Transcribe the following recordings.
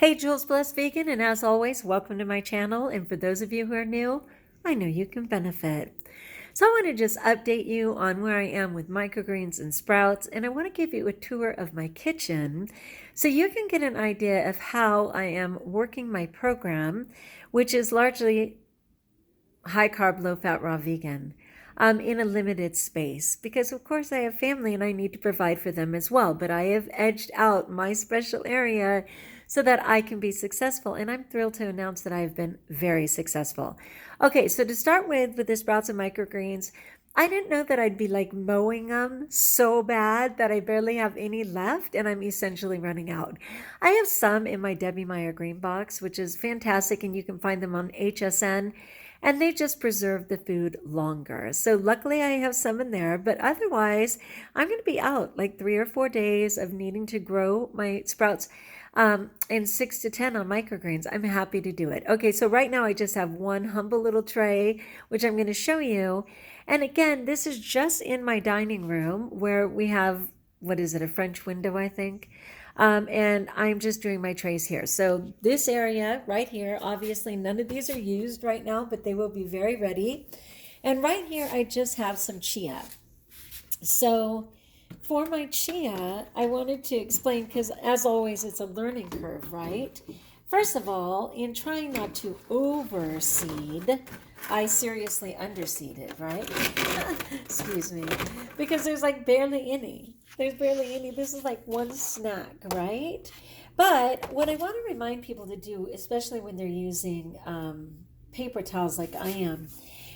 Hey, Jules Blessed Vegan, and as always, welcome to my channel. And for those of you who are new, I know you can benefit. So I want to just update you on where I am with microgreens and sprouts, and I want to give you a tour of my kitchen so you can get an idea of how I am working my program, which is largely high carb, low fat, raw vegan. In a limited space because of course I have family and I need to provide for them as well, but I have edged out my special area so that I can be successful, and I'm thrilled to announce that I've been very successful. Okay, so to start with the sprouts and microgreens, I didn't know that I'd be like mowing them so bad that I barely have any left and I'm essentially running out. I have some in my Debbie Meyer green box, which is fantastic, and you can find them on HSN, and they just preserve the food longer. So luckily I have some in there, but otherwise I'm going to be out like 3 or 4 days of needing to grow my sprouts and 6 to 10 on microgreens. I'm happy to do it. Okay, so right now I just have one humble little tray, which I'm going to show you. And again, this is just in my dining room where we have, what is it, a French window, I think. And I'm just doing my trays here. So this area right here, obviously none of these are used right now, but they will be very ready. And right here, I just have some chia. So for my chia, I wanted to explain, because as always, it's a learning curve, right? First of all, in trying not to overseed, I seriously underseeded, right? Excuse me. Because there's like barely any. There's barely any. This is like one snack, right? But what I want to remind people to do, especially when they're using paper towels like I am,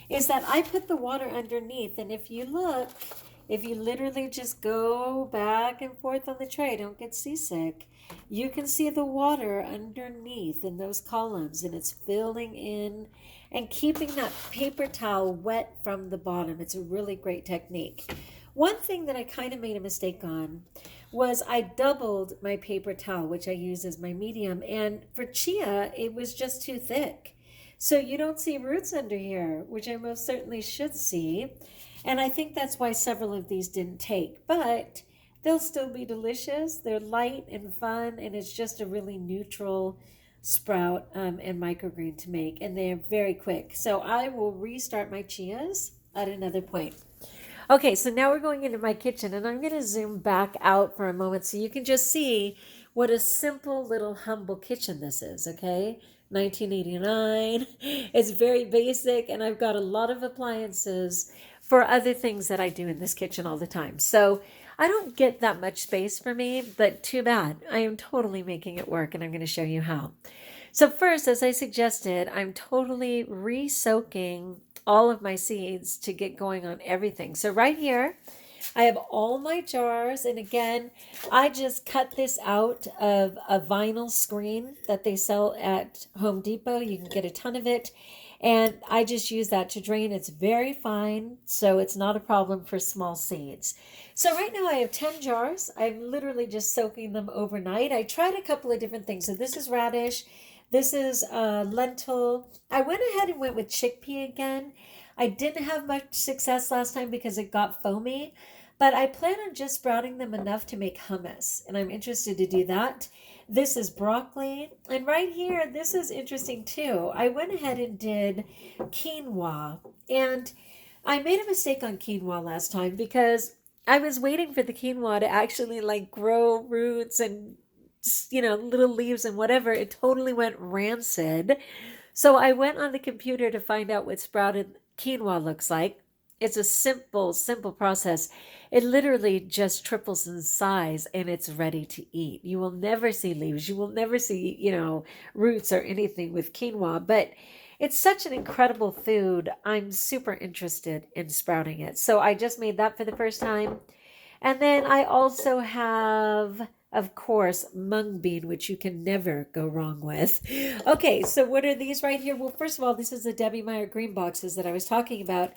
is that I put the water underneath. And if you look, if you literally just go back and forth on the tray, don't get seasick, you can see the water underneath in those columns, and it's filling in and keeping that paper towel wet from the bottom. It's a really great technique. One thing that I kind of made a mistake on was I doubled my paper towel, which I use as my medium, and for chia, it was just too thick. So you don't see roots under here, which I most certainly should see. And I think that's why several of these didn't take, but they'll still be delicious. They're light and fun, and it's just a really neutral sprout and microgreen to make, and they're very quick. So I will restart my chias at another point. Okay, so now we're going into my kitchen, and I'm going to zoom back out for a moment so you can just see what a simple little humble kitchen this is, okay? 1989. It's very basic, and I've got a lot of appliances for other things that I do in this kitchen all the time. So I don't get that much space for me, but too bad. I am totally making it work, and I'm going to show you how. So first, as I suggested, I'm totally re-soaking all of my seeds to get going on everything. So right here, I have all my jars, and again, I just cut this out of a vinyl screen that they sell at Home Depot. You can get a ton of it, and I just use that to drain. It's very fine, so it's not a problem for small seeds. So right now I have 10 jars. I'm literally just soaking them overnight. I tried a couple of different things. So this is radish. This is lentil. I went ahead and went with chickpea again. I didn't have much success last time because it got foamy, but I plan on just sprouting them enough to make hummus, and I'm interested to do that. This is broccoli, and right here, this is interesting too. I went ahead and did quinoa, and I made a mistake on quinoa last time because I was waiting for the quinoa to actually like grow roots and little leaves and whatever. It totally went rancid. So I went on the computer to find out what sprouted quinoa looks like. It's a simple process. It literally just triples in size and it's ready to eat. You will never see leaves. You will never see, roots or anything with quinoa, but it's such an incredible food. I'm super interested in sprouting it. So I just made that for the first time. And then I also have, of course, mung bean, which you can never go wrong with. Okay, so what are these right here? Well, first of all, this is the Debbie Meyer green boxes that I was talking about.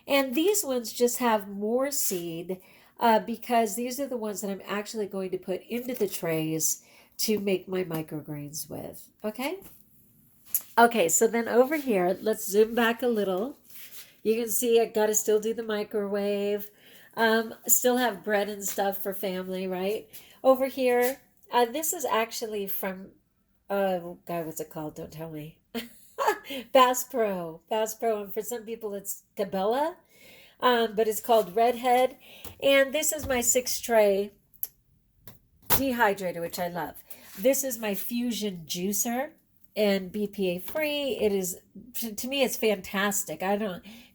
And these ones just have more seed because these are the ones that I'm actually going to put into the trays to make my microgreens with. Okay? Okay, so then over here, let's zoom back a little. You can see I got to still do the microwave. Still have bread and stuff for family, right? Over here, this is actually from God, what's it called? Don't tell me. Bass Pro. Bass Pro. And for some people, it's Cabela, but it's called Redhead. And this is my 6 tray dehydrator, which I love. This is my Fusion juicer and BPA free. It is, to me, it's fantastic.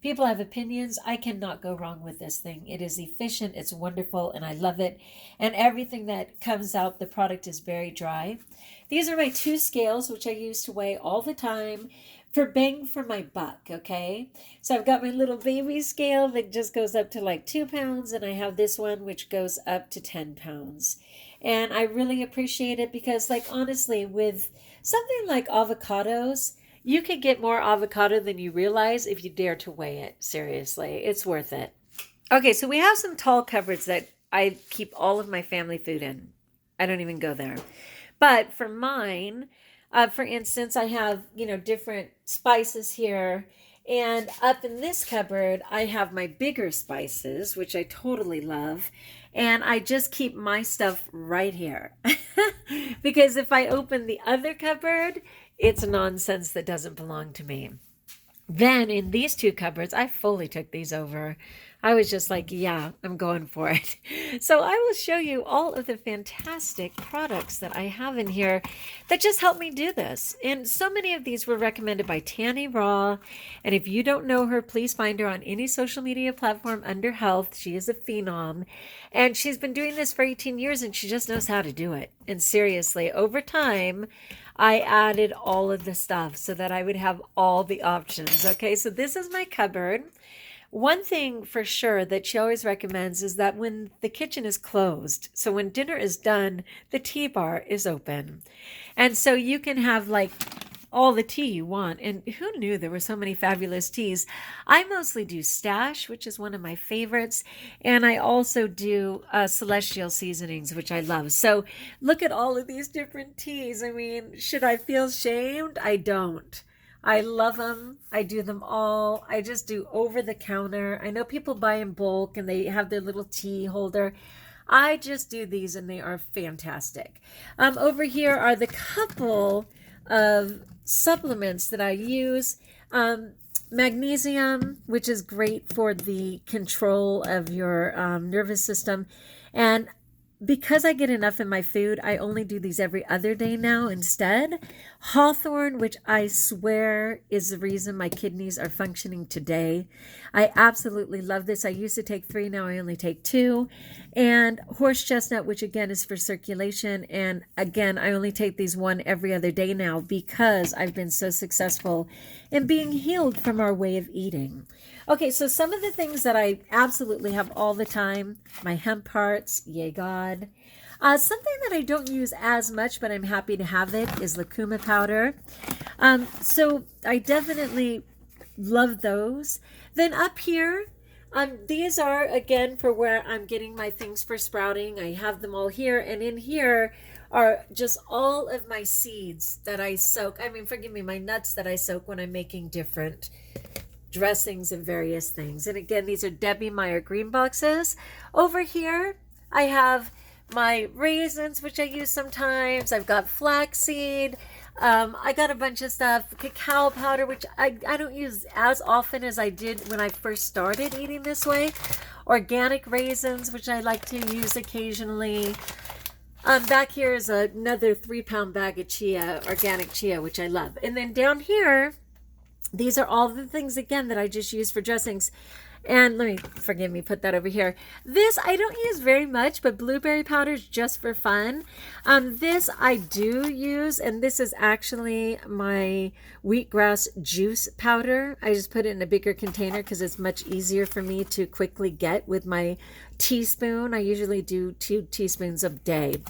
People have opinions. I cannot go wrong with this thing. It is efficient, it's wonderful, and I love it. And everything that comes out, the product is very dry. These are my 2 scales, which I use to weigh all the time for bang for my buck, okay? So I've got my little baby scale that just goes up to like 2 pounds, and I have this one which goes up to 10 pounds. And I really appreciate it because, like, honestly, with something like avocados, you could get more avocado than you realize if you dare to weigh it. Seriously, it's worth it. Okay, so we have some tall cupboards that I keep all of my family food in. I don't even go there. But for mine, for instance, I have, different spices here. And up in this cupboard, I have my bigger spices, which I totally love. And I just keep my stuff right here. Because if I open the other cupboard, it's nonsense that doesn't belong to me. Then in these 2 cupboards, I fully took these over. I was just like, yeah, I'm going for it. So I will show you all of the fantastic products that I have in here that just help me do this. And so many of these were recommended by Tanny Raw. And if you don't know her, please find her on any social media platform under health. She is a phenom. And she's been doing this for 18 years and she just knows how to do it. And seriously, over time, I added all of the stuff so that I would have all the options. Okay, so this is my cupboard. One thing for sure that she always recommends is that when the kitchen is closed, so when dinner is done, the tea bar is open. And so you can have like all the tea you want. And who knew there were so many fabulous teas? I mostly do Stash, which is one of my favorites. And I also do Celestial Seasonings, which I love. So look at all of these different teas. I mean, should I feel shamed? I don't. I love them. I do them all. I just do over the counter. I know people buy in bulk and they have their little tea holder. I just do these and they are fantastic. Over here are the couple of supplements that I use. Magnesium, which is great for the control of your nervous system. And because I get enough in my food, I only do these every other day now instead. Hawthorn, which I swear is the reason my kidneys are functioning today. I absolutely love this. I used to take 3, now I only take 2. And horse chestnut, which again is for circulation. And again, I only take these 1 every other day now because I've been so successful in being healed from our way of eating. Okay, so some of the things that I absolutely have all the time, my hemp hearts, yay God. Something that I don't use as much, but I'm happy to have it, is Lucuma powder. So I definitely love those. Then up here, these are, again, for where I'm getting my things for sprouting. I have them all here, and in here are just all of my seeds that I soak. I mean, forgive me, my nuts that I soak when I'm making different dressings and various things. And again, these are Debbie Meyer green boxes. Over here, I have my raisins, which I use sometimes. I've got flaxseed. I got a bunch of stuff. Cacao powder, which I don't use as often as I did when I first started eating this way. Organic raisins, which I like to use occasionally. Back here is another 3-pound bag of chia, organic chia, which I love. And then down here, these are all the things, again, that I just use for dressings. And forgive me, put that over here. This I don't use very much, but blueberry powder is just for fun. This I do use, and this is actually my wheatgrass juice powder. I just put it in a bigger container because it's much easier for me to quickly get with my teaspoon. I usually do 2 teaspoons a day.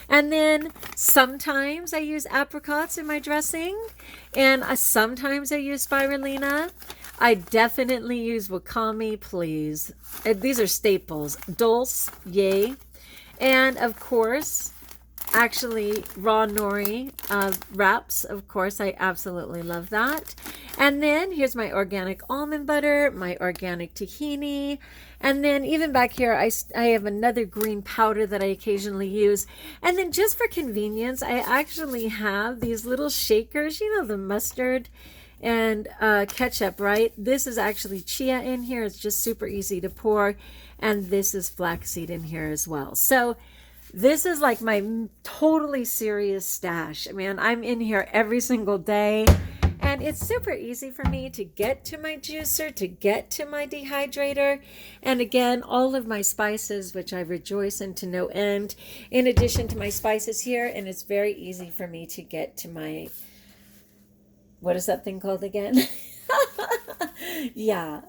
And then sometimes I use apricots in my dressing, and sometimes I use spirulina. I definitely use wakame, please. These are staples. Dulse, yay. And of course, actually raw nori wraps. Of course, I absolutely love that. And then here's my organic almond butter, my organic tahini. And then even back here, I have another green powder that I occasionally use. And then just for convenience, I actually have these little shakers, you know, the mustard and ketchup, right? This is actually chia in here. It's just super easy to pour. And this is flaxseed in here as well. So this is like my totally serious stash. I mean, I'm in here every single day. And it's super easy for me to get to my juicer, to get to my dehydrator. And again, all of my spices, which I rejoice in to no end, in addition to my spices here. And it's very easy for me to get to my, what is that thing called again? Yeah,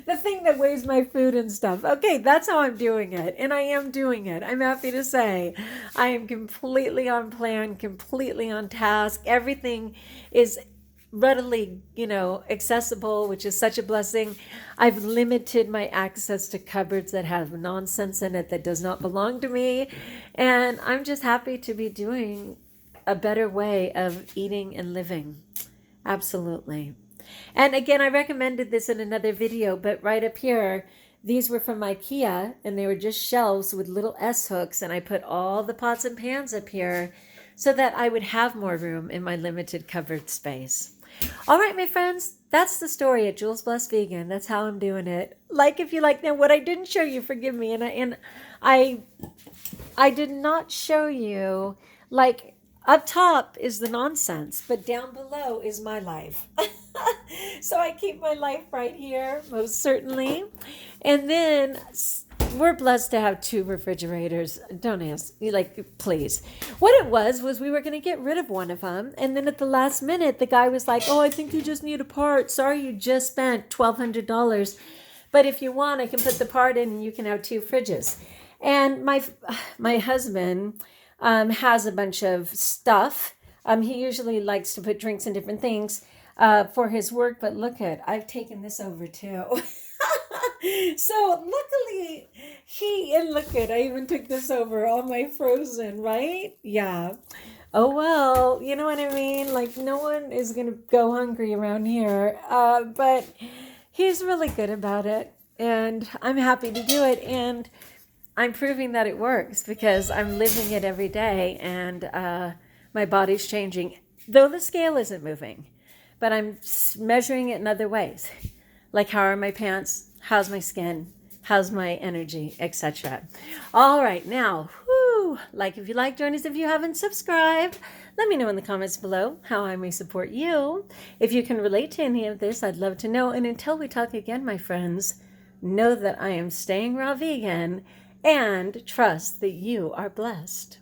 the thing that weighs my food and stuff. Okay, that's how I'm doing it. And I am doing it. I'm happy to say I am completely on plan, completely on task. Everything is readily, you know, accessible, which is such a blessing. I've limited my access to cupboards that have nonsense in it that does not belong to me. And I'm just happy to be doing a better way of eating and living. Absolutely. And again, I recommended this in another video, but right up here, these were from IKEA, and they were just shelves with little S hooks, and I put all the pots and pans up here so that I would have more room in my limited cupboard space. All right, my friends, that's the story at Jules Blessed Vegan. That's how I'm doing it. Like if you like. Now, what I didn't show you, forgive me, and I did not show you, like, up top is the nonsense, but down below is my life. So I keep my life right here, most certainly. And then we're blessed to have 2 refrigerators. Don't ask, like, please. What it was we were going to get rid of one of them. And then at the last minute, the guy was like, oh, I think you just need a part. Sorry, you just spent $1,200. But if you want, I can put the part in and you can have 2 fridges. And my husband has a bunch of stuff. He usually likes to put drinks and different things for his work. But look I've taken this over too. So luckily I even took this over, all my frozen, right? Yeah. Oh, well, you know what I mean? Like, no one is going to go hungry around here. But he's really good about it. And I'm happy to do it. And I'm proving that it works because I'm living it every day, and my body's changing. Though the scale isn't moving, but I'm measuring it in other ways. Like, how are my pants? How's my skin? How's my energy, etc. All right, now, like if you like, join us if you haven't subscribed. Let me know in the comments below how I may support you. If you can relate to any of this, I'd love to know. And until we talk again, my friends, know that I am staying raw vegan, and trust that you are blessed.